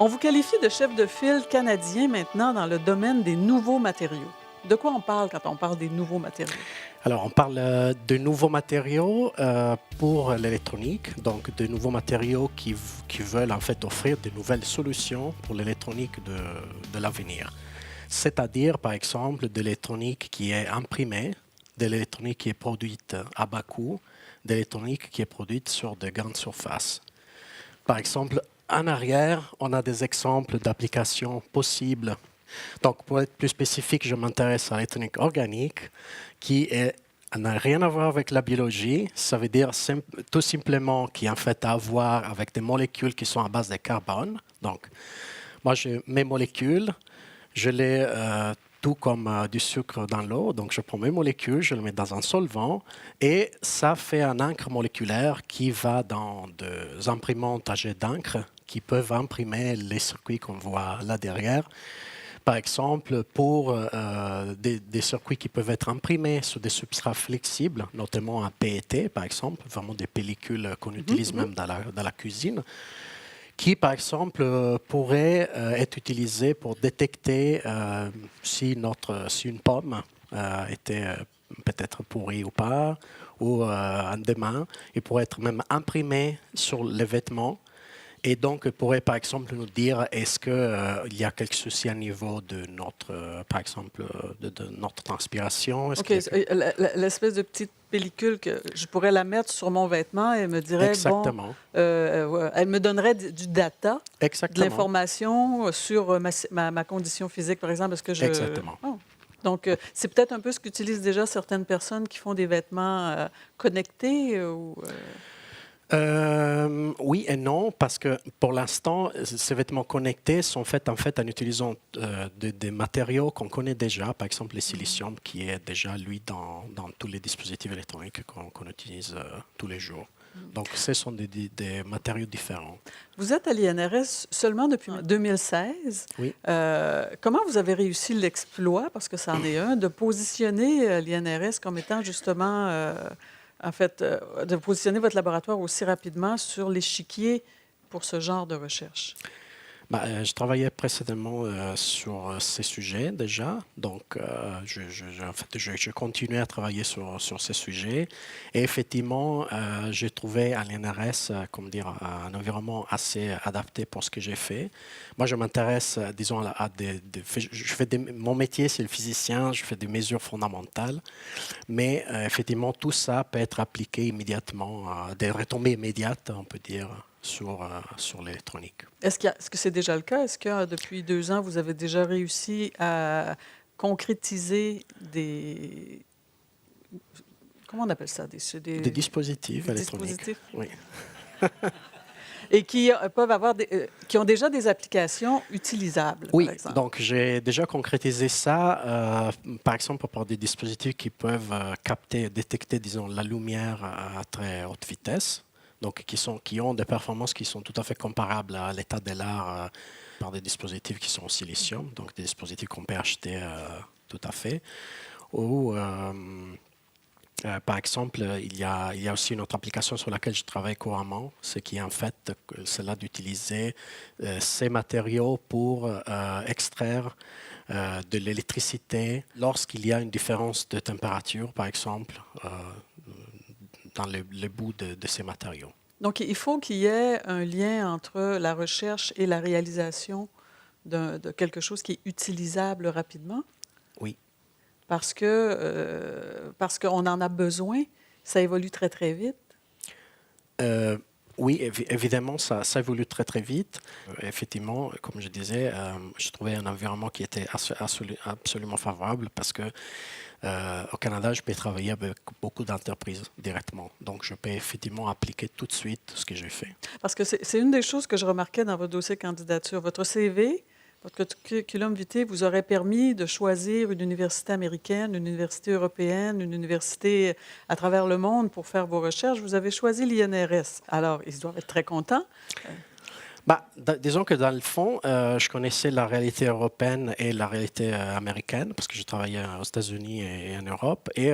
On vous qualifie de chef de file canadien maintenant dans le domaine des nouveaux matériaux. De quoi on parle quand on parle des nouveaux matériaux? Alors, on parle de nouveaux matériaux pour l'électronique, donc de nouveaux matériaux qui veulent en fait offrir de nouvelles solutions pour l'électronique de l'avenir. C'est-à-dire, par exemple, de l'électronique qui est imprimée, de l'électronique qui est produite à bas coût, de l'électronique qui est produite sur de grandes surfaces. Par exemple, en arrière, on a des exemples d'applications possibles. Donc, pour être plus spécifique, je m'intéresse à l'électronique organique, n'a rien à voir avec la biologie. Ça veut dire tout simplement qui en fait a à voir avec des molécules qui sont à base de carbone. Donc, moi, j'ai mes molécules, je les tout comme du sucre dans l'eau. Donc, je prends mes molécules, je les mets dans un solvant et ça fait un encre moléculaire qui va dans des imprimantes à jet d'encre qui peuvent imprimer les circuits qu'on voit là derrière. Par exemple, pour des circuits qui peuvent être imprimés sur des substrats flexibles, notamment un PET, par exemple, vraiment des pellicules qu'on utilise même dans la cuisine, qui, par exemple, pourraient être utilisées pour détecter si une pomme était peut-être pourrie ou pas, ou un demain. Il pourrait être même imprimé sur les vêtements. Et donc, pourrait, par exemple, nous dire est-ce qu'il y a quelques soucis à niveau de notre, par exemple, de notre transpiration? OK, l'espèce de petite pellicule que je pourrais la mettre sur mon vêtement et me dirait, bon, Exactement. ouais, elle me donnerait du data, de Exactement. l'information sur ma condition physique, par exemple. Est-ce que je... Exactement. Oh. Donc, c'est peut-être un peu ce qu'utilisent déjà certaines personnes qui font des vêtements connectés ou... Oui et non, parce que pour l'instant, ces vêtements connectés sont faits en fait en utilisant des matériaux qu'on connaît déjà, par exemple le silicium qui est déjà, lui, dans tous les dispositifs électroniques qu'on utilise tous les jours. Donc, ce sont des matériaux différents. Vous êtes à l'INRS seulement depuis 2016. Oui. Comment vous avez réussi l'exploit, parce que ça en est un, de positionner l'INRS comme étant justement, en fait, de positionner votre laboratoire aussi rapidement sur l'échiquier pour ce genre de recherche? Je travaillais précédemment sur ces sujets déjà, donc en fait, je continuais à travailler sur ces sujets. Et effectivement, j'ai trouvé à l'INRS comment dire, un environnement assez adapté pour ce que j'ai fait. Moi, je m'intéresse, disons, mon métier, c'est le physicien, je fais des mesures fondamentales, mais effectivement, tout ça peut être appliqué immédiatement, des retombées immédiates, on peut dire, sur l'électronique. Est-ce que c'est déjà le cas? Est-ce que depuis 2 ans, vous avez déjà réussi à concrétiser des... Comment on appelle ça? Des dispositifs des électroniques, dispositifs? oui. Et qui peuvent avoir qui ont déjà des applications utilisables, Oui, par exemple. donc j'ai déjà concrétisé ça, par exemple par des dispositifs qui peuvent détecter, disons, la lumière à très haute vitesse, donc qui ont des performances qui sont tout à fait comparables à l'état de l'art par des dispositifs qui sont au silicium, donc des dispositifs qu'on peut acheter tout à fait, ou par exemple, il y a aussi une autre application sur laquelle je travaille couramment, ce qui est en fait celle d'utiliser ces matériaux pour extraire de l'électricité lorsqu'il y a une différence de température, par exemple, dans le bout de ces matériaux. Donc, il faut qu'il y ait un lien entre la recherche et la réalisation de quelque chose qui est utilisable rapidement. Oui. Parce qu'on en a besoin. Ça évolue très, très vite. Oui, évidemment, ça évolue très, très vite. Effectivement, comme je disais, je trouvais un environnement qui était absolument favorable parce que au Canada, je peux travailler avec beaucoup d'entreprises directement. Donc, je peux effectivement appliquer tout de suite ce que j'ai fait. Parce que c'est une des choses que je remarquais dans votre dossier de candidature. Votre CV, votre curriculum vitae vous aurait permis de choisir une université américaine, une université européenne, une université à travers le monde pour faire vos recherches. Vous avez choisi l'INRS. Alors, ils doivent être très contents. Disons que dans le fond, je connaissais la réalité européenne et la réalité américaine parce que je travaillais aux États-Unis et en Europe. Et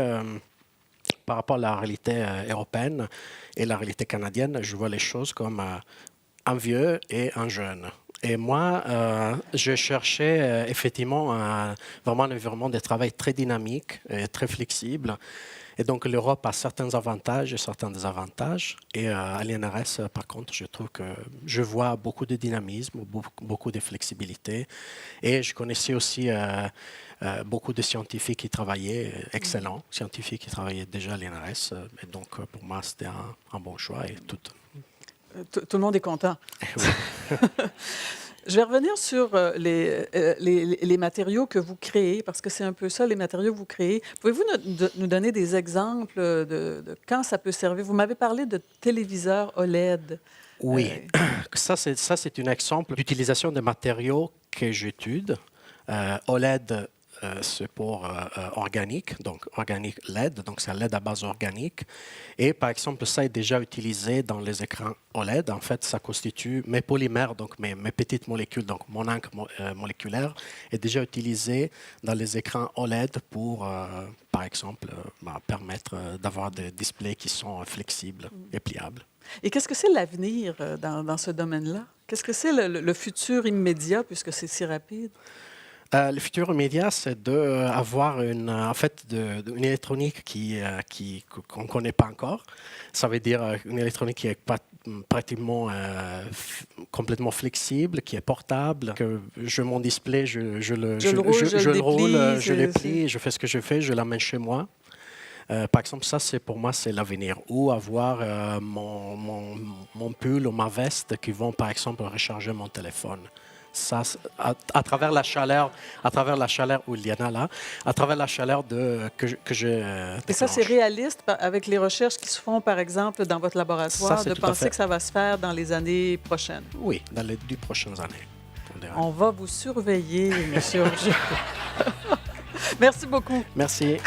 par rapport à la réalité européenne et la réalité canadienne, je vois les choses comme un vieux et un jeune. Et moi, je cherchais effectivement vraiment un environnement de travail très dynamique et très flexible. Et donc, l'Europe a certains avantages et certains désavantages. Et à l'INRS, par contre, je trouve que je vois beaucoup de dynamisme, beaucoup de flexibilité. Et je connaissais aussi beaucoup de scientifiques qui travaillaient, excellents scientifiques qui travaillaient déjà à l'INRS. Et donc, pour moi, c'était un bon choix. Et Tout le monde est content. Oui. Je vais revenir sur les matériaux que vous créez, parce que c'est un peu ça, les matériaux que vous créez. Pouvez-vous nous donner des exemples de quand ça peut servir? Vous m'avez parlé de téléviseurs OLED. Oui, ça c'est un exemple d'utilisation de matériaux que j'étudie. OLED, c'est pour organique, donc organique LED, donc c'est un LED à base organique. Et par exemple, ça est déjà utilisé dans les écrans OLED. En fait, ça constitue mes polymères, donc mes petites molécules, donc mon encre moléculaire est déjà utilisé dans les écrans OLED pour, par exemple, permettre d'avoir des displays qui sont flexibles et pliables. Et qu'est-ce que c'est l'avenir dans ce domaine-là? Qu'est-ce que c'est le futur immédiat, puisque c'est si rapide? Le futur immédiat, c'est d'avoir une électronique qu'on ne connaît pas encore. Ça veut dire une électronique qui est pratiquement complètement flexible, qui est portable, que mon display, je le roule, je le plie, je fais ce que je fais, je l'amène chez moi. Par exemple, ça, pour moi, c'est l'avenir. Ou avoir mon pull ou ma veste qui vont, par exemple, recharger mon téléphone. Ça, à travers la chaleur où il y en a là, à travers la chaleur que je Et ça, c'est réaliste avec les recherches qui se font, par exemple, dans votre laboratoire, de penser que ça va se faire dans les années prochaines? Oui, dans les 2 prochaines années. On va vous surveiller, M. Auger. Merci beaucoup. Merci.